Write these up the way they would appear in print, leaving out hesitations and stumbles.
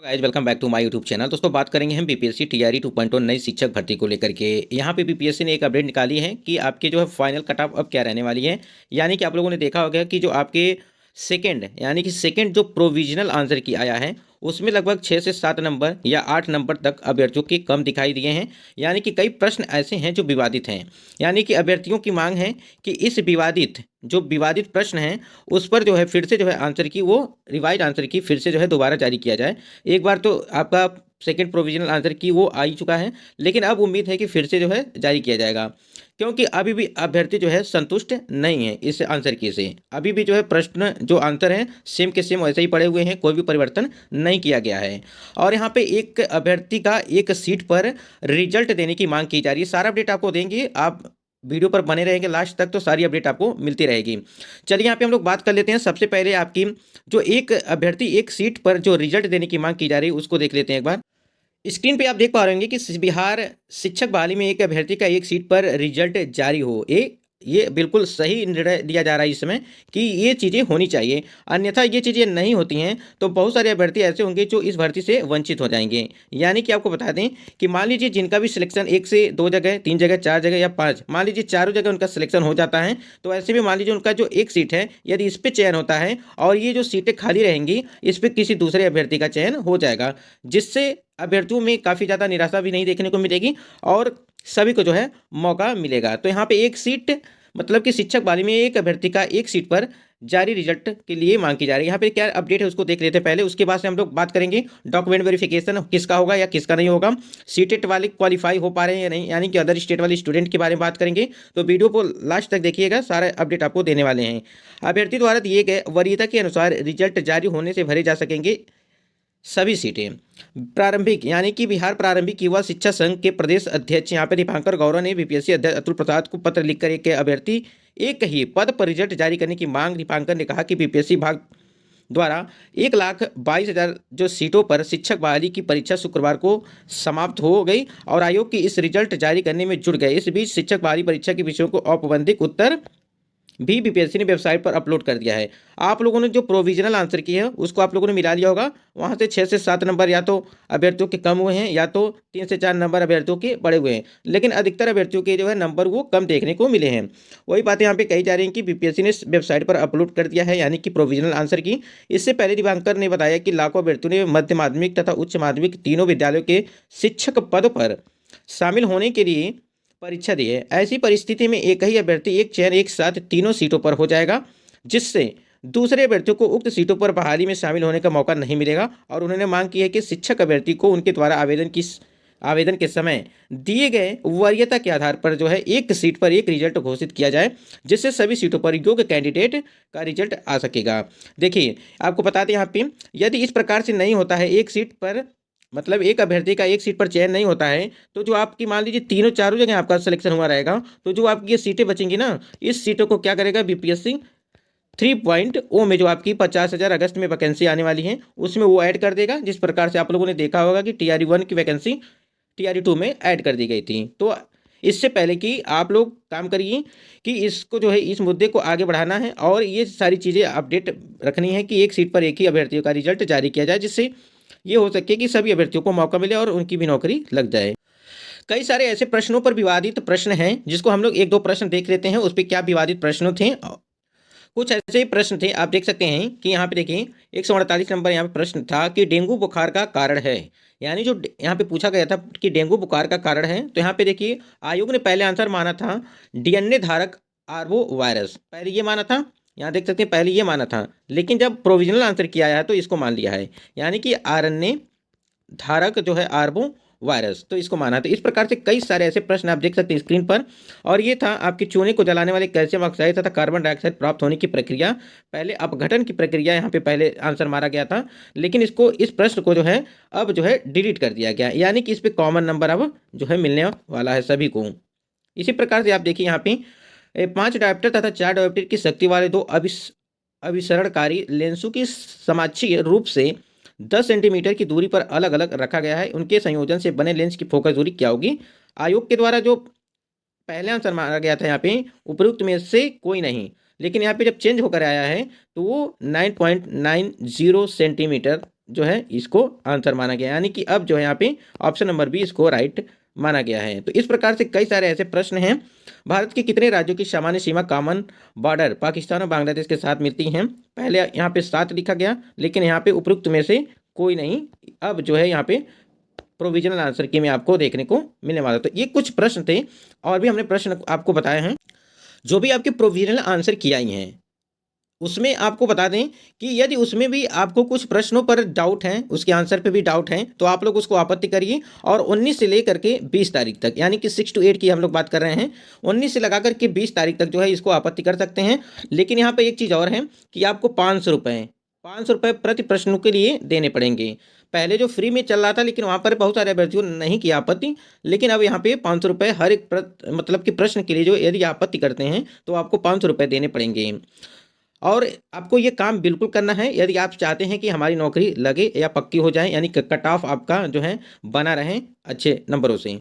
Guys welcome back to my YouTube channel. दोस्तों बात करेंगे हम बीपीएससी टीआरई 2.0 नई शिक्षक भर्ती को लेकर के। यहाँ पे बीपीएससी ने एक अपडेट निकाली है कि आपके जो है फाइनल कट ऑफ अब क्या रहने वाली है। यानी कि आप लोगों ने देखा होगा कि जो आपके सेकंड जो प्रोविजनल आंसर की आया है उसमें लगभग 6 से 7 नंबर या 8 नंबर तक अभ्यर्थियों के कम दिखाई दिए हैं। यानी कि कई प्रश्न ऐसे हैं जो विवादित हैं। यानी कि अभ्यर्थियों की मांग है कि इस विवादित प्रश्न हैं उस पर जो है फिर से जो है आंसर की वो रिवाइज आंसर की फिर से जो है दोबारा जारी किया जाए। एक बार तो आपका सेकंड प्रोविजनल आंसर की वो आ ही चुका है, लेकिन अब उम्मीद है कि फिर से जो है जारी किया जाएगा, क्योंकि अभी भी अभ्यर्थी जो है संतुष्ट नहीं है इस आंसर की से। अभी भी जो है प्रश्न जो आंसर हैं सेम के सेम वैसे ही पड़े हुए हैं, कोई भी परिवर्तन नहीं किया गया है। और यहाँ पे एक अभ्यर्थी का एक सीट पर रिजल्ट देने की मांग की जा रही है। सारा अपडेट आपको देंगे, आप वीडियो पर बने रहेंगे लास्ट तक तो सारी अपडेट आपको मिलती रहेगी। चलिए यहाँ पे हम लोग बात कर लेते हैं। सबसे पहले आपकी जो एक अभ्यर्थी एक सीट पर जो रिजल्ट देने की मांग की जा रही है उसको देख लेते हैं एक बार। स्क्रीन पे आप देख पा रहे होंगे कि बिहार शिक्षक बहाली में एक अभ्यर्थी का एक सीट पर रिजल्ट जारी हो। ये बिल्कुल सही निर्णय लिया जा रहा है इसमें कि ये चीज़ें होनी चाहिए, अन्यथा ये चीज़ें नहीं होती हैं तो बहुत सारे अभ्यर्थी ऐसे होंगे जो इस भर्ती से वंचित हो जाएंगे। यानी कि आपको बता दें कि मान लीजिए जिनका भी सिलेक्शन 1 से 2 जगह, 3 जगह, 4 जगह या 5, मान लीजिए चारों जगह उनका सिलेक्शन हो जाता है, तो ऐसे में मान लीजिए उनका जो एक सीट है यदि इस पर चयन होता है और ये जो सीटें खाली रहेंगी इस पर किसी दूसरे अभ्यर्थी का चयन हो जाएगा, जिससे अभ्यर्थियों में काफ़ी ज़्यादा निराशा भी नहीं देखने को मिलेगी और सभी को जो है मौका मिलेगा। तो यहाँ पे एक सीट मतलब कि शिक्षक बहाली में एक अभ्यर्थी का एक सीट पर जारी रिजल्ट के लिए मांग की जा रही है। यहाँ पे क्या अपडेट है उसको देख लेते हैं पहले, उसके बाद से हम लोग बात करेंगे डॉक्यूमेंट वेरिफिकेशन किसका होगा या किसका नहीं होगा, सीटेट वाले क्वालिफाई हो पा रहे हैं या नहीं, यानी कि अदर स्टेट वाले स्टूडेंट के बारे में बात करेंगे। तो वीडियो को लास्ट तक देखिएगा, सारा अपडेट आपको देने वाले हैं। अभ्यर्थी द्वारा दिए गए वरीयता के अनुसार रिजल्ट जारी होने से भरे जा सकेंगे सभी सीटें। प्रारंभिक यानी कि बिहार प्रारंभिक युवा शिक्षा संघ के प्रदेश अध्यक्ष यहाँ पे दीपांकर गौरव ने बीपीएससी अध्यक्ष अतुल प्रसाद को पत्र लिखकर एक अभ्यर्थी एक ही पद पर रिजल्ट जारी करने की मांग। दीपांकर ने कहा कि बीपीएससी विभाग द्वारा 1,22,000 जो सीटों पर शिक्षक बहाली की परीक्षा शुक्रवार को समाप्त हो गई और आयोग की इस रिजल्ट जारी करने में जुट गए। इस बीच शिक्षक बहाली परीक्षा के विषयों को औपबंधिक उत्तर भी बीपीएससी ने वेबसाइट पर अपलोड कर दिया है। आप लोगों ने जो प्रोविजनल आंसर की है उसको आप लोगों ने मिला लिया होगा, वहाँ से 6 से 7 नंबर या तो अभ्यर्थियों के कम हुए हैं या तो 3 से 4 नंबर अभ्यर्थियों के बढ़े हुए हैं, लेकिन अधिकतर अभ्यर्थियों के जो है नंबर वो कम देखने को मिले हैं। वही बातें यहाँ पे कही जा रही हैं कि बीपीएससी ने वेबसाइट पर अपलोड कर दिया है, यानी कि प्रोविजनल आंसर की। इससे पहले दिवांकर ने बताया कि लाखों अभ्यर्थियों ने मध्य माध्यमिक तथा उच्च माध्यमिक तीनों विद्यालयों के शिक्षक पद पर शामिल होने के लिए परीक्षा दी है। ऐसी परिस्थिति में एक ही अभ्यर्थी एक चयन एक साथ तीनों सीटों पर हो जाएगा, जिससे दूसरे अभ्यर्थियों को उक्त सीटों पर बहाली में शामिल होने का मौका नहीं मिलेगा। और उन्होंने मांग की है कि शिक्षक अभ्यर्थी को उनके द्वारा आवेदन के समय दिए गए वरीयता के आधार पर जो है एक सीट पर एक रिजल्ट घोषित किया जाए, जिससे सभी सीटों पर योग्य कैंडिडेट का रिजल्ट आ सकेगा। देखिए आपको बता दें यहाँ पे यदि इस प्रकार से नहीं होता है, एक सीट पर मतलब एक अभ्यर्थी का एक सीट पर चयन नहीं होता है, तो जो आपकी मान लीजिए तीनों चारों जगह आपका सिलेक्शन हुआ रहेगा, तो जो आपकी ये सीटें बचेंगी ना, इस सीटों को क्या करेगा बीपीएससी 3.0 में जो आपकी 50,000 अगस्त में वैकेंसी आने वाली है उसमें वो ऐड कर देगा। जिस प्रकार से आप लोगों ने देखा होगा कि टीआरई 1 की वैकेंसी टीआरई 2 में ऐड कर दी गई थी। तो इससे पहले कि आप लोग काम करिए कि इसको जो है इस मुद्दे को आगे बढ़ाना है और ये सारी चीज़ें अपडेट रखनी है कि एक सीट पर एक ही अभ्यर्थियों का रिजल्ट जारी किया जाए, जिससे ये हो सके कि सभी अभ्यर्थियों को मौका मिले और उनकी भी नौकरी लग जाए। कई सारे ऐसे प्रश्नों पर विवादित प्रश्न हैं जिसको हम लोग एक दो प्रश्न देख लेते हैं, उस पर क्या विवादित प्रश्न थे। कुछ ऐसे प्रश्न थे, आप देख सकते हैं कि यहाँ पे देखिए 148 नंबर यहाँ पे प्रश्न था कि डेंगू बुखार का कारण है। यानी जो यहाँ पे पूछा गया था कि डेंगू बुखार का कारण है, तो यहाँ पे देखिए आयोग ने पहले आंसर माना था डीएनए धारक आर्बो वायरस, पहले ये माना था, यहाँ देख सकते हैं पहले ये माना था, लेकिन जब प्रोविजनल आंसर किया है तो इसको मान लिया है, यानी कि आरएनए धारक जो है आर्बो वायरस, तो इसको माना। तो इस प्रकार से कई सारे ऐसे प्रश्न आप देख सकते हैं स्क्रीन पर। और ये था आपके चूने को जलाने वाले कैल्शियम ऑक्साइड तथा कार्बन डाइऑक्साइड प्राप्त होने की प्रक्रिया, पहले अपघटन की प्रक्रिया यहाँ पे पहले आंसर मारा गया था, लेकिन इसको इस प्रश्न को जो है अब जो है डिलीट कर दिया गया, यानी कि इस पर कॉमन नंबर अब जो है मिलने वाला है सभी को। इसी प्रकार से आप देखिए यहाँ पे 5 डायोप्टर तथा 4 डायोप्टर की शक्ति वाले दो अभिसरणकारी लेंसों की समाक्षीय रूप से 10 सेंटीमीटर की दूरी पर अलग अलग रखा गया है। उनके संयोजन से बने लेंस की फोकस दूरी क्या होगी? आयोग के द्वारा जो पहले आंसर माना गया था यहाँ पे उपयुक्त में से कोई नहीं, लेकिन यहाँ पे जब चेंज होकर आया है तो वो 9.90 सेंटीमीटर जो है इसको आंसर माना गया, यानी कि अब जो है यहाँ पे ऑप्शन नंबर बी इसको राइट माना गया है। तो इस प्रकार से कई सारे ऐसे प्रश्न हैं। भारत के कितने राज्यों की सामान्य सीमा कॉमन बॉर्डर पाकिस्तान और बांग्लादेश के साथ मिलती हैं? पहले यहाँ पे 7 लिखा गया, लेकिन यहाँ पे उपरोक्त में से कोई नहीं। अब जो है यहाँ पे प्रोविजनल आंसर की में आपको देखने को मिलने वाला। तो ये कुछ प्रश्न थे, और भी हमने प्रश्न आपको बताए हैं। जो भी आपके प्रोविजनल आंसर किए आई हैं उसमें आपको बता दें कि यदि उसमें भी आपको कुछ प्रश्नों पर डाउट है, उसके आंसर पे भी डाउट है, तो आप लोग उसको आपत्ति करिए। और 19 से लेकर के 20 तारीख तक, यानी कि 6 to 8 की हम लोग बात कर रहे हैं, 19 से लगा करके 20 तारीख तक जो है इसको आपत्ति कर सकते हैं। लेकिन यहाँ पे एक चीज़ और है कि आपको 500 रुपये प्रति प्रश्नों के लिए देने पड़ेंगे। पहले जो फ्री में चल रहा था, लेकिन वहाँ पर बहुत सारे अभ्यर्थियों ने नहीं किया आपत्ति, लेकिन अब यहाँ पे 500 रुपये हर एक मतलब कि प्रश्न के लिए जो यदि आपत्ति करते हैं तो आपको 500 रुपये देने पड़ेंगे। और आपको ये काम बिल्कुल करना है यदि आप चाहते हैं कि हमारी नौकरी लगे या पक्की हो जाए, यानी कट ऑफ आपका जो है बना रहे अच्छे नंबरों से।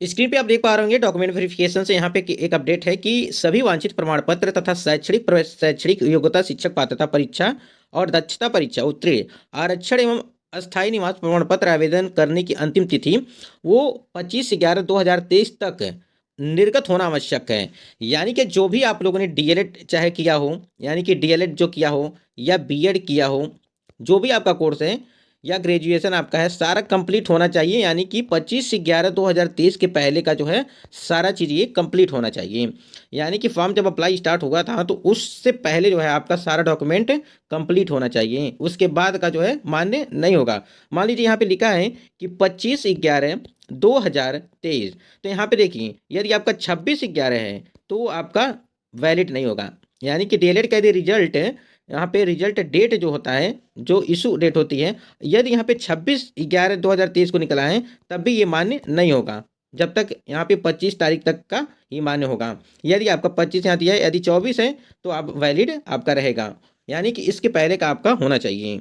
स्क्रीन पे आप देख पा रहे होंगे डॉक्यूमेंट वेरिफिकेशन से यहाँ पे एक अपडेट है कि सभी वांछित प्रमाण पत्र तथा शैक्षणिक योग्यता, शिक्षक पात्रता परीक्षा और दक्षता परीक्षा उत्तीर्ण, आरक्षण एवं अस्थायी निवास प्रमाण पत्र आवेदन करने की अंतिम तिथि वो 25/11/2023 तक निर्गत होना आवश्यक है। यानी कि जो भी आप लोगों ने डीएलएड चाहे किया हो, यानी कि डीएलएड जो किया हो या बीएड किया हो, जो भी आपका कोर्स है या ग्रेजुएशन आपका है, सारा कंप्लीट होना चाहिए। यानी कि 25/11/2023 के पहले का जो है सारा चीज़ ये कंप्लीट होना चाहिए। यानी कि फॉर्म जब अप्लाई स्टार्ट हुआ था तो उससे पहले जो है आपका सारा डॉक्यूमेंट कंप्लीट होना चाहिए, उसके बाद का जो है मान्य नहीं होगा। मान लीजिए यहाँ पे लिखा है कि 25/11/2023, तो यहाँ पे देखिए यदि आपका 26/11 है तो आपका वैलिड नहीं होगा। यानी कि डीएलएड का यदि रिजल्ट यहाँ पे रिजल्ट डेट जो होता है, जो इशू डेट होती है, यदि यहाँ पे 26/11/2023 को निकला है तब भी ये मान्य नहीं होगा, जब तक यहाँ पे 25 तारीख तक का ही मान्य होगा। यदि आपका 25 यहाँ दिया है, यदि 24 है तो आप वैलिड आपका रहेगा। यानी कि इसके पहले का आपका होना चाहिए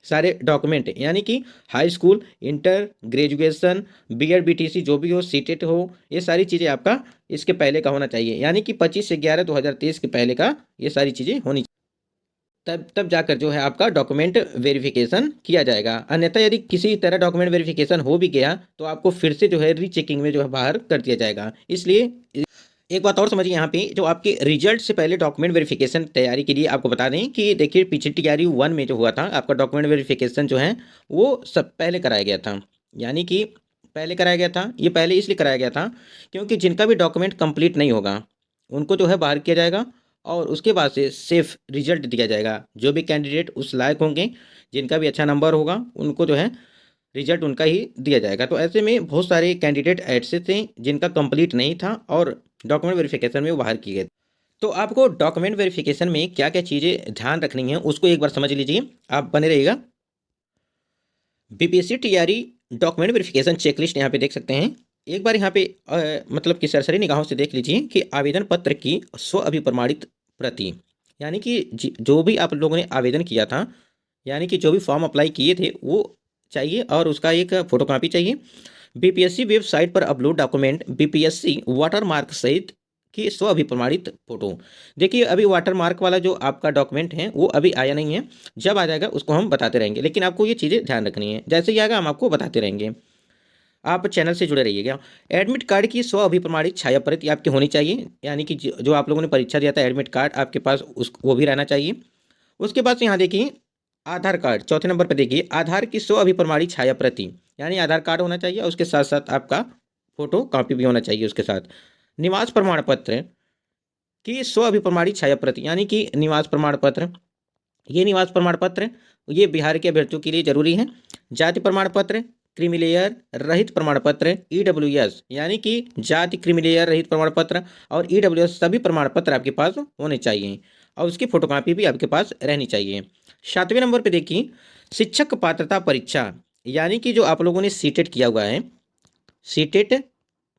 सारे डॉक्यूमेंट, यानी कि high school, inter, graduation, BEd, BTC जो भी हो, सीटेट हो, ये सारी चीज़ें आपका इसके पहले का होना चाहिए। यानी कि 25/11/2023 के पहले का ये सारी चीज़ें होनी, तब जाकर जो है आपका डॉक्यूमेंट वेरिफिकेशन किया जाएगा। अन्यथा यदि किसी तरह डॉक्यूमेंट वेरिफिकेशन हो भी गया तो आपको फिर से जो है रीचेकिंग में जो है बाहर कर दिया जाएगा। इसलिए एक बात और समझिए, यहाँ पे जो आपके रिजल्ट से पहले डॉक्यूमेंट वेरिफिकेशन तैयारी के लिए आपको बता दें कि देखिए पीछे टीआरयू 1 में जो हुआ था आपका डॉक्यूमेंट वेरिफिकेशन जो है वो सब पहले कराया गया था। यानी कि पहले कराया गया था, ये पहले इसलिए कराया गया था क्योंकि जिनका भी डॉक्यूमेंट कंप्लीट नहीं होगा उनको जो है बाहर किया जाएगा, और उसके बाद से सेफ रिजल्ट दिया जाएगा। जो भी कैंडिडेट उस लायक होंगे, जिनका भी अच्छा नंबर होगा, उनको जो है रिजल्ट उनका ही दिया जाएगा। तो ऐसे में बहुत सारे कैंडिडेट ऐसे थे जिनका कंप्लीट नहीं था और डॉक्यूमेंट वेरिफिकेशन में वो बाहर किए गए। तो आपको डॉक्यूमेंट वेरिफिकेशन में क्या क्या चीज़ें ध्यान रखनी है उसको एक बार समझ लीजिए, आप बने रहिएगा। BPSC TRE document verification checklist यहाँ पे देख सकते हैं। एक बार यहाँ पे मतलब कि सरसरी निगाहों से देख लीजिए कि आवेदन पत्र की स्व अभिप्रमाणित प्रति, यानी कि जो भी आप लोगों ने आवेदन किया था, यानी कि जो भी फॉर्म अप्लाई किए थे वो चाहिए, और उसका एक फोटोकॉपी चाहिए। बीपीएससी वेबसाइट पर अपलोड डॉक्यूमेंट बीपीएससी वाटरमार्क सहित की स्व अभिप्रमाणित फोटो। देखिए अभी वाटरमार्क वाला जो आपका डॉक्यूमेंट है वो अभी आया नहीं है, जब आ जाएगा उसको हम बताते रहेंगे, लेकिन आपको ये चीज़ें ध्यान रखनी है, जैसे ही आएगा हम आपको बताते रहेंगे। आप चैनल से जुड़े रहिएगा। एडमिट कार्ड की स्व अभिप्रमाणित छाया प्रति आपकी होनी चाहिए, यानी कि जो आप लोगों ने परीक्षा दिया था एडमिट कार्ड आपके पास वो भी रहना चाहिए। उसके बाद से यहाँ देखिए आधार कार्ड, चौथे नंबर पर देखिए आधार की स्व अभिप्रमाणित छाया प्रति, यानी आधार कार्ड होना चाहिए, उसके साथ साथ आपका फोटो कॉपी भी होना चाहिए उसके साथ। निवास प्रमाण पत्र की स्व अभिप्रमाणित छाया प्रति, यानी कि निवास प्रमाण पत्र, ये निवास प्रमाण पत्र ये बिहार के अभ्यर्थियों के लिए जरूरी है। जाति प्रमाण पत्र, क्रीमीलेयर रहित प्रमाण पत्र, ईडब्ल्यूएस, यानी कि जाति क्रीमीलेयर रहित प्रमाण पत्र और ईडब्ल्यूएस सभी प्रमाण पत्र आपके पास होने चाहिए, और उसकी फोटोकॉपी भी आपके पास रहनी चाहिए। 7वें नंबर पे देखिए शिक्षक पात्रता परीक्षा, यानी कि जो आप लोगों ने सीटेट किया हुआ है, सीटेट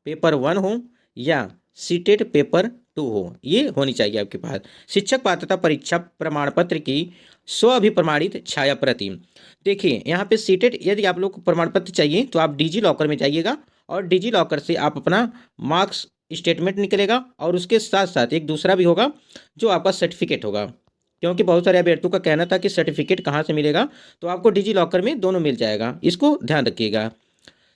पेपर 1 हो या सीटेट पेपर 2 हो, ये होनी चाहिए आपके पास। शिक्षक पात्रता परीक्षा प्रमाण पत्र की स्व अभिप्रमाणित छाया प्रति। देखिए यहाँ पे सीटेट यदि आप लोग को प्रमाण पत्र चाहिए तो आप डिजी लॉकर में जाइएगा, और डिजी लॉकर से आप अपना मार्क्स स्टेटमेंट निकलेगा, और उसके साथ साथ एक दूसरा भी होगा जो आपका सर्टिफिकेट होगा, क्योंकि बहुत सारे अभ्यर्थियों का कहना था कि सर्टिफिकेट कहाँ से मिलेगा, तो आपको डिजी लॉकर में दोनों मिल जाएगा, इसको ध्यान रखिएगा।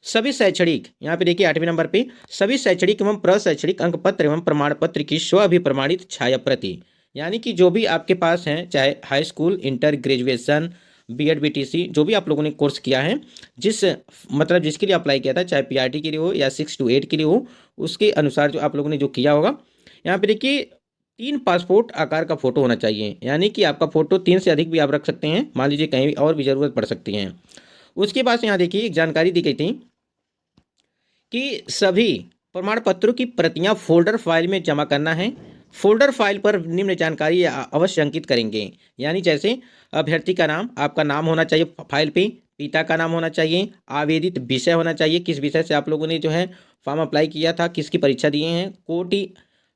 सभी शैक्षणिक, यहाँ पे देखिए 8वें नंबर पे, सभी शैक्षणिक एवं प्रशैक्षणिक अंक पत्र एवं प्रमाण पत्र की स्व अभिप्रमाणित छाया प्रति, यानी कि जो भी आपके पास हैं, चाहे high school, inter, graduation, BEd, BTC, जो भी आप लोगों ने कोर्स किया है, जिस मतलब जिसके लिए अप्लाई किया था, चाहे पीआरटी के लिए हो या 6 to 8 के लिए हो, उसके अनुसार जो आप लोगों ने जो किया होगा, यहाँ पे देखिए 3 पासपोर्ट आकार का फोटो होना चाहिए, यानी कि आपका फोटो 3 से अधिक भी आप रख सकते हैं, मान लीजिए कहीं और भी जरूरत पड़ सकती है। उसके बाद यहाँ देखिए एक जानकारी दी गई थी कि सभी प्रमाण पत्रों की प्रतियां फोल्डर फाइल में जमा करना है। फोल्डर फाइल पर निम्न जानकारी अवश्य अंकित करेंगे, यानी जैसे अभ्यर्थी का नाम, आपका नाम होना चाहिए फाइल पे, पिता का नाम होना चाहिए, आवेदित विषय होना चाहिए, किस विषय से आप लोगों ने जो है फॉर्म अप्लाई किया था, किसकी परीक्षा दिए हैं, कोटि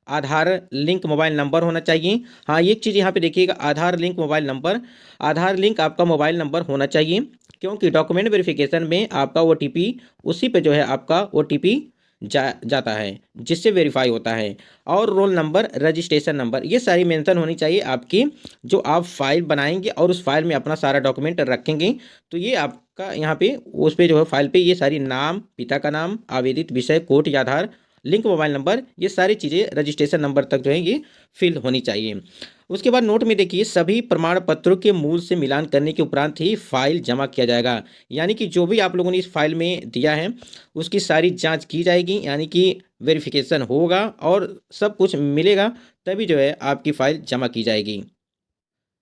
आधार लिंक मोबाइल नंबर होना चाहिए। हाँ, एक चीज़ यहाँ पे देखिएगा, आधार लिंक मोबाइल नंबर, आधार लिंक आपका मोबाइल नंबर होना चाहिए, क्योंकि डॉक्यूमेंट वेरिफिकेशन में आपका ओटीपी उसी पे जो है आपका ओटीपी जाता है, जिससे वेरीफाई होता है। और रोल नंबर, रजिस्ट्रेशन नंबर, ये सारी मेंशन होनी चाहिए आपकी, जो आप फाइल बनाएंगे और उस फाइल में अपना सारा डॉक्यूमेंट रखेंगे, तो ये आपका यहाँ पे उस पे जो है फाइल पे ये सारी नाम, पिता का नाम, आवेदित विषय, कोट या आधार लिंक मोबाइल नंबर, ये सारी चीज़ें रजिस्ट्रेशन नंबर तक जो है ये फिल होनी चाहिए। उसके बाद नोट में देखिए सभी प्रमाण पत्रों के मूल से मिलान करने के उपरांत ही फाइल जमा किया जाएगा, यानी कि जो भी आप लोगों ने इस फाइल में दिया है उसकी सारी जांच की जाएगी, यानी कि वेरिफिकेशन होगा और सब कुछ मिलेगा, तभी जो है आपकी फाइल जमा की जाएगी।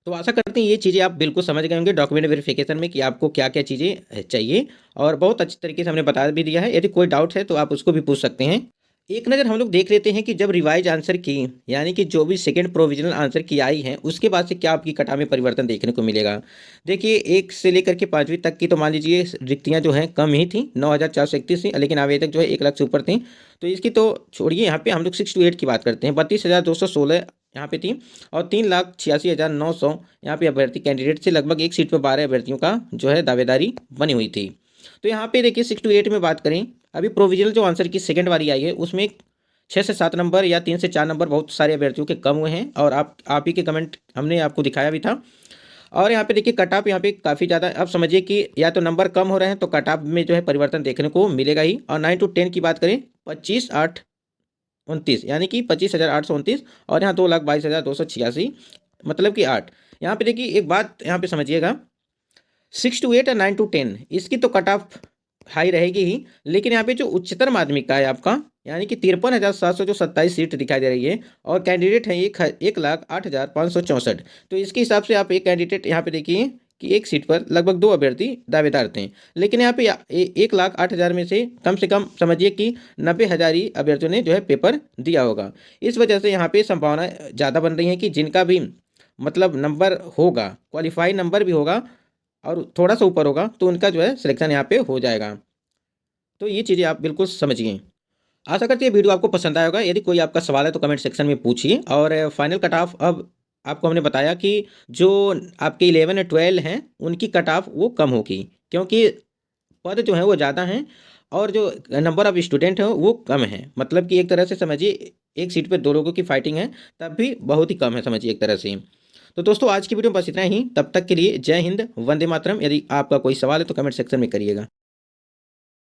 तो आशा करते हैं ये चीज़ें आप बिल्कुल समझ गए होंगे डॉक्यूमेंट वेरिफिकेशन में कि आपको क्या क्या चीज़ें चाहिए, और बहुत अच्छी तरीके से हमने बता भी दिया है। यदि कोई डाउट है तो आप उसको भी पूछ सकते हैं। एक नज़र हम लोग देख लेते हैं कि जब रिवाइज आंसर की, यानी कि जो भी सेकंड प्रोविजनल आंसर की आई है, उसके बाद से क्या आपकी कटा में परिवर्तन देखने को मिलेगा। देखिए 1 से लेकर के 5वीं तक की तो मान लीजिए रिक्तियां जो हैं कम ही थी, 9,431 थी, लेकिन आवेदक जो है 1 लाख से ऊपर थी, तो इसकी तो छोड़िए, यहाँ पे हम लोग 6 to 8 की बात करते हैं। 32,216 यहाँ पे थी, और 3,86,900 यहाँ पे अभ्यर्थी कैंडिडेट से लगभग एक सीट पर 12 अभ्यर्थियों का जो है दावेदारी बनी हुई थी। तो यहाँ पे देखिए 6 to 8 में बात करें, अभी प्रोविजनल जो आंसर की सेकंड वाली आई है उसमें 6 से 7 नंबर या 3 से 4 नंबर बहुत सारे अभ्यर्थियों के कम हुए हैं, और आप ही के कमेंट हमने आपको दिखाया भी था। और यहाँ पे देखिए कट ऑफ यहाँ पे काफ़ी ज़्यादा, अब समझिए कि या तो नंबर कम हो रहे हैं तो कट ऑफ में जो है परिवर्तन देखने को मिलेगा ही। और 9 to 10 की बात करें 25,829, यानी कि 25,829, और यहाँ 2,22,286, मतलब कि 8। यहाँ पे देखिए एक बात यहाँ पे समझिएगा, 6 to 8 और 9 to 10 इसकी तो कट ऑफ हाई रहेगी ही, लेकिन यहाँ पे जो उच्चतर माध्यमिक का है आपका, यानी कि 53,700 जो 27 सीट दिखाई दे रही है, और कैंडिडेट है 1,08,564, तो इसके हिसाब से आप एक कैंडिडेट यहाँ पे देखिए कि एक सीट पर लगभग 2 अभ्यर्थी दावेदार थे, लेकिन यहाँ पे 1,08,000 में से कम समझिए कि 90,000 ही अभ्यर्थियों ने जो है पेपर दिया होगा। इस वजह से यहाँ पे संभावना ज़्यादा बन रही है कि जिनका भी मतलब नंबर होगा, क्वालिफाई नंबर भी होगा और थोड़ा सा ऊपर होगा, तो उनका जो है सिलेक्शन यहाँ पे हो जाएगा। तो ये चीज़ें आप बिल्कुल समझिए। आशा करते हैं वीडियो आपको पसंद आया होगा। यदि कोई आपका सवाल है तो कमेंट सेक्शन में पूछिए। और फाइनल कट ऑफ अब आपको हमने बताया कि जो आपके 11 और 12 हैं उनकी कट ऑफ वो कम होगी, क्योंकि पद जो है वो ज़्यादा हैं और जो नंबर ऑफ स्टूडेंट हैं वो कम है। मतलब कि एक तरह से समझिए एक सीट पे 2 लोगों की फाइटिंग है, तब भी बहुत ही कम है, समझिए एक तरह से। तो दोस्तों आज की वीडियो में बस इतना ही, तब तक के लिए जय हिंद, वंदे मातरम। यदि आपका कोई सवाल है तो कमेंट सेक्शन में करिएगा।